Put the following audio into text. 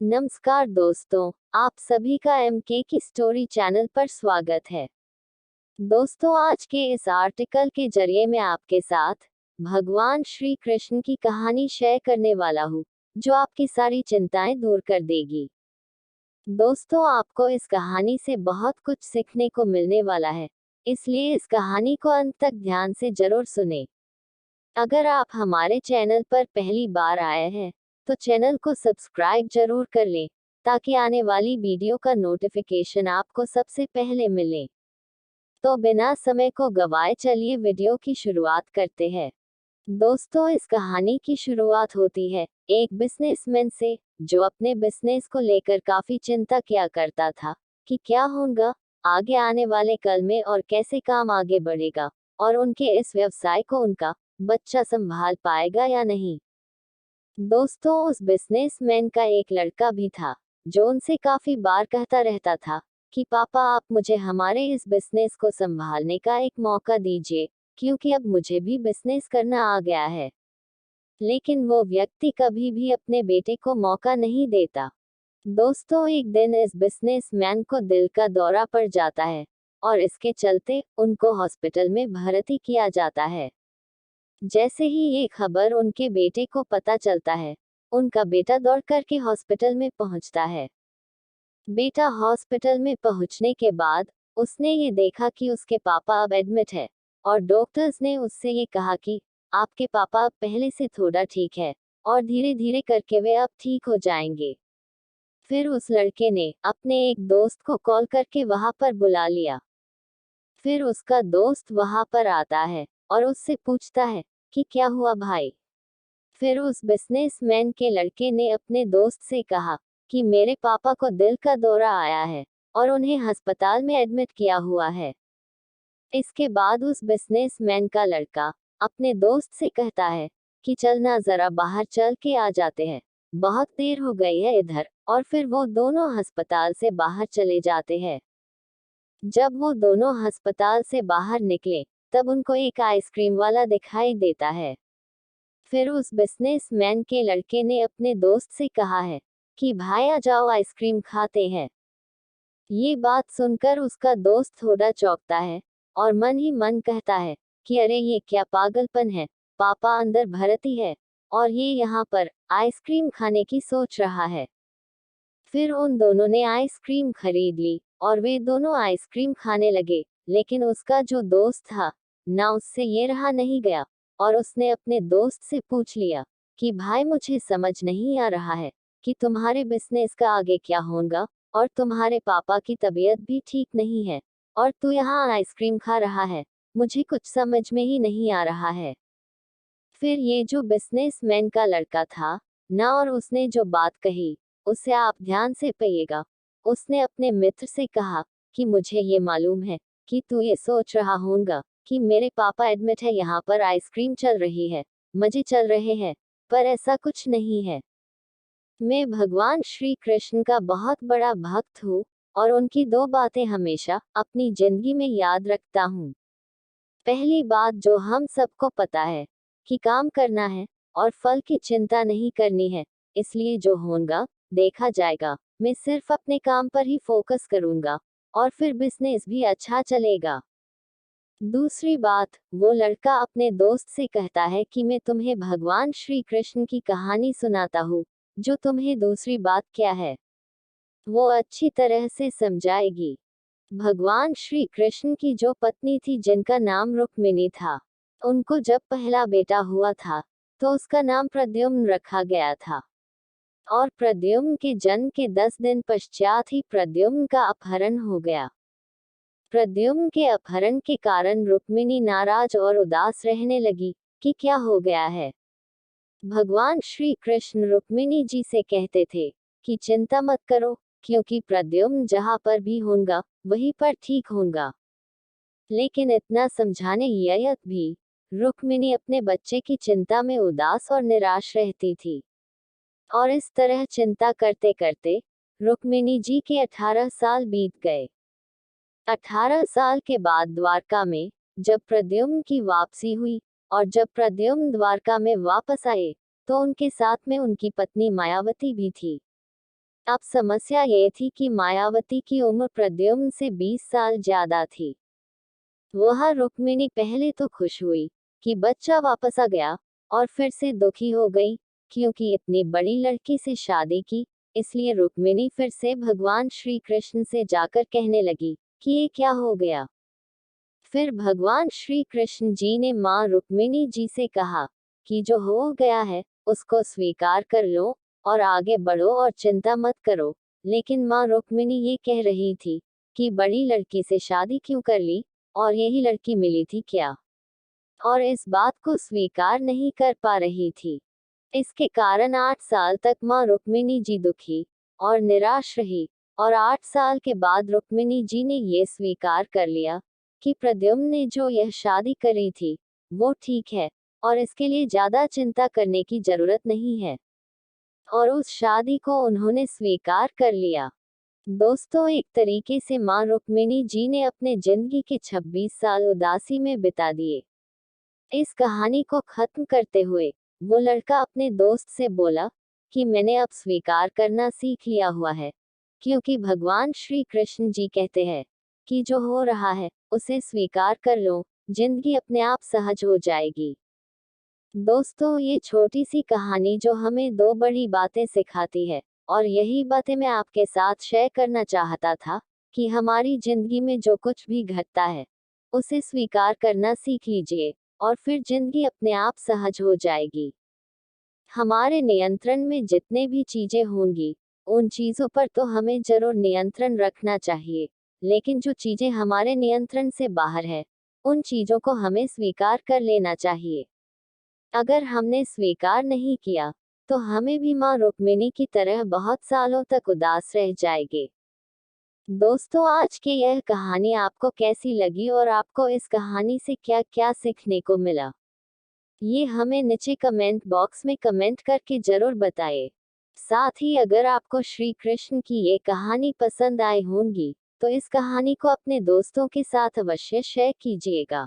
नमस्कार दोस्तों, आप सभी का एमके की स्टोरी चैनल पर स्वागत है। दोस्तों, आज के इस आर्टिकल के जरिए मैं आपके साथ भगवान श्री कृष्ण की कहानी शेयर करने वाला हूँ, जो आपकी सारी चिंताएं दूर कर देगी। दोस्तों, आपको इस कहानी से बहुत कुछ सीखने को मिलने वाला है, इसलिए इस कहानी को अंत तक ध्यान से जरूर सुने। अगर आप हमारे चैनल पर पहली बार आए हैं, तो चैनल को सब्सक्राइब जरूर कर लें, ताकि आने वाली वीडियो का नोटिफिकेशन आपको सबसे पहले मिले। तो बिना समय को गवाए चलिए वीडियो की शुरुआत करते हैं। दोस्तों, इस कहानी की शुरुआत होती है एक बिजनेसमैन से, जो अपने बिजनेस को लेकर काफी चिंता किया करता था कि क्या होगा आगे आने वाले कल में और कैसे काम आगे बढ़ेगा, और उनके इस व्यवसाय को उनका बच्चा संभाल पाएगा या नहीं। दोस्तों, उस बिजनेसमैन का एक लड़का भी था, जो उनसे काफी बार कहता रहता था कि पापा, आप मुझे हमारे इस बिजनेस को संभालने का एक मौका दीजिए, क्योंकि अब मुझे भी बिजनेस करना आ गया है। लेकिन वो व्यक्ति कभी भी अपने बेटे को मौका नहीं देता। दोस्तों, एक दिन इस बिजनेसमैन को दिल का दौरा पड़ जाता है, और इसके चलते उनको हॉस्पिटल में भर्ती किया जाता है। जैसे ही ये खबर उनके बेटे को पता चलता है, उनका बेटा दौड़ करके हॉस्पिटल में पहुंचता है। बेटा हॉस्पिटल में पहुंचने के बाद उसने ये देखा कि उसके पापा अब एडमिट है, और डॉक्टर्स ने उससे ये कहा कि आपके पापा अब पहले से थोड़ा ठीक है, और धीरे धीरे करके वे अब ठीक हो जाएंगे। फिर उस लड़के ने अपने एक दोस्त को कॉल करके वहां पर बुला लिया। फिर उसका दोस्त वहां पर आता है और उससे पूछता है कि क्या हुआ भाई। फिर उस बिजनेसमैन के लड़के ने अपने दोस्त से कहा कि मेरे पापा को दिल का दौरा आया है, और उन्हें अस्पताल में एडमिट किया हुआ है। इसके बाद उस बिजनेसमैन का लड़का अपने दोस्त से कहता है कि चलना, जरा बाहर चल के आ जाते हैं, बहुत देर हो गई है इधर। और फिर वो दोनों अस्पताल से बाहर चले जाते हैं। जब वो दोनों अस्पताल से बाहर निकले, तब उनको एक आइसक्रीम वाला दिखाई देता है। फिर उस बिजनेसमैन के लड़के ने अपने दोस्त से कहा है कि भाई, आ जाओ, आइसक्रीम खाते हैं। ये बात सुनकर उसका दोस्त थोड़ा चौंकता है, और मन ही मन कहता है कि अरे, ये क्या पागलपन है, पापा अंदर भर्ती है और ये यहाँ पर आइसक्रीम खाने की सोच रहा है। फिर उन दोनों ने आइसक्रीम खरीद ली, और वे दोनों आइसक्रीम खाने लगे। लेकिन उसका जो दोस्त था, ना उससे ये रहा नहीं गया, और उसने अपने दोस्त से पूछ लिया कि भाई, मुझे समझ नहीं आ रहा है कि तुम्हारे बिजनेस का आगे क्या होगा, और तुम्हारे पापा की तबीयत भी ठीक नहीं है, और तू यहाँ आइसक्रीम खा रहा है, मुझे कुछ समझ में ही नहीं आ रहा है। फिर ये जो बिजनेसमैन का लड़का था ना, और उसने जो बात कही, उसे आप ध्यान से पेइएगा। उसने अपने मित्र से कहा कि मुझे ये मालूम है कि तू ये सोच रहा होगा कि मेरे पापा एडमिट है, यहाँ पर आइसक्रीम चल रही है, मजे चल रहे हैं, पर ऐसा कुछ नहीं है। मैं भगवान श्री कृष्ण का बहुत बड़ा भक्त हूँ, और उनकी दो बातें हमेशा अपनी जिंदगी में याद रखता हूँ। पहली बात, जो हम सबको पता है कि काम करना है और फल की चिंता नहीं करनी है, इसलिए जो होगा देखा जाएगा। मैं सिर्फ अपने काम पर ही फोकस करूंगा, और फिर बिजनेस भी अच्छा चलेगा। दूसरी बात, वो लड़का अपने दोस्त से कहता है कि मैं तुम्हें भगवान श्री कृष्ण की कहानी सुनाता हूँ, जो तुम्हें दूसरी बात क्या है वो अच्छी तरह से समझाएगी। भगवान श्री कृष्ण की जो पत्नी थी, जिनका नाम रुक्मिणी था, उनको जब पहला बेटा हुआ था, तो उसका नाम प्रद्युम्न रखा गया था। और प्रद्युम्न के जन्म के 10 दिन पश्चात ही प्रद्युम्न का अपहरण हो गया। प्रद्युम्न के अपहरण के कारण रुक्मिणी नाराज और उदास रहने लगी कि क्या हो गया है। भगवान श्री कृष्ण रुक्मिणी जी से कहते थे कि चिंता मत करो, क्योंकि प्रद्युम्न जहाँ पर भी होगा वहीं पर ठीक होगा। लेकिन इतना समझाने यत भी रुक्मिणी अपने बच्चे की चिंता में उदास और निराश रहती थी। और इस तरह चिंता करते करते रुक्मिणी जी के 18 साल बीत गए। 18 साल के बाद द्वारका में जब प्रद्युम्न की वापसी हुई, और जब प्रद्युम्न द्वारका में वापस आए, तो उनके साथ में उनकी पत्नी मायावती भी थी। अब समस्या ये थी कि मायावती की उम्र प्रद्युम्न से 20 साल ज्यादा थी। वह रुक्मिणी पहले तो खुश हुई कि बच्चा वापस आ गया, और फिर से दुखी हो गई क्योंकि इतनी बड़ी लड़की से शादी की। इसलिए रुक्मिणी फिर से भगवान श्री कृष्ण से जाकर कहने लगी कि ये क्या हो गया। फिर भगवान श्री कृष्ण जी ने माँ रुक्मिणी जी से कहा कि जो हो गया है उसको स्वीकार कर लो और आगे बढ़ो और चिंता मत करो। लेकिन माँ रुक्मिणी ये कह रही थी कि बड़ी लड़की से शादी क्यों कर ली, और यही लड़की मिली थी क्या, और इस बात को स्वीकार नहीं कर पा रही थी। इसके कारण 8 साल तक माँ रुक्मिणी जी दुखी और निराश रही, और 8 साल के बाद रुक्मिणी जी ने ये स्वीकार कर लिया कि प्रद्युम्न ने जो यह शादी करी थी वो ठीक है, और इसके लिए ज्यादा चिंता करने की जरूरत नहीं है, और उस शादी को उन्होंने स्वीकार कर लिया। दोस्तों, एक तरीके से माँ रुक्मिणी जी ने अपने जिंदगी के 26 साल उदासी में बिता दिए। इस कहानी को खत्म करते हुए वो लड़का अपने दोस्त से बोला कि मैंने अब स्वीकार करना सीख लिया हुआ है, क्योंकि भगवान श्री कृष्ण जी कहते हैं कि जो हो रहा है उसे स्वीकार कर लो, जिंदगी अपने आप सहज हो जाएगी। दोस्तों, ये छोटी सी कहानी जो हमें दो बड़ी बातें सिखाती है, और यही बातें मैं आपके साथ शेयर करना चाहता था कि हमारी जिंदगी में जो कुछ भी घटता है उसे स्वीकार करना सीख लीजिए, और फिर जिंदगी अपने आप सहज हो जाएगी। हमारे नियंत्रण में जितने भी चीजें होंगी उन चीजों पर तो हमें जरूर नियंत्रण रखना चाहिए, लेकिन जो चीजें हमारे नियंत्रण से बाहर है उन चीजों को हमें स्वीकार कर लेना चाहिए। अगर हमने स्वीकार नहीं किया तो हमें भी माँ रुक्मिणी की तरह बहुत सालों तक उदास रह जाएंगे। दोस्तों, आज की यह कहानी आपको कैसी लगी और आपको इस कहानी से क्या क्या सीखने को मिला, ये हमें नीचे कमेंट बॉक्स में कमेंट करके जरूर बताएं। साथ ही अगर आपको श्री कृष्ण की ये कहानी पसंद आई होंगी तो इस कहानी को अपने दोस्तों के साथ अवश्य शेयर कीजिएगा।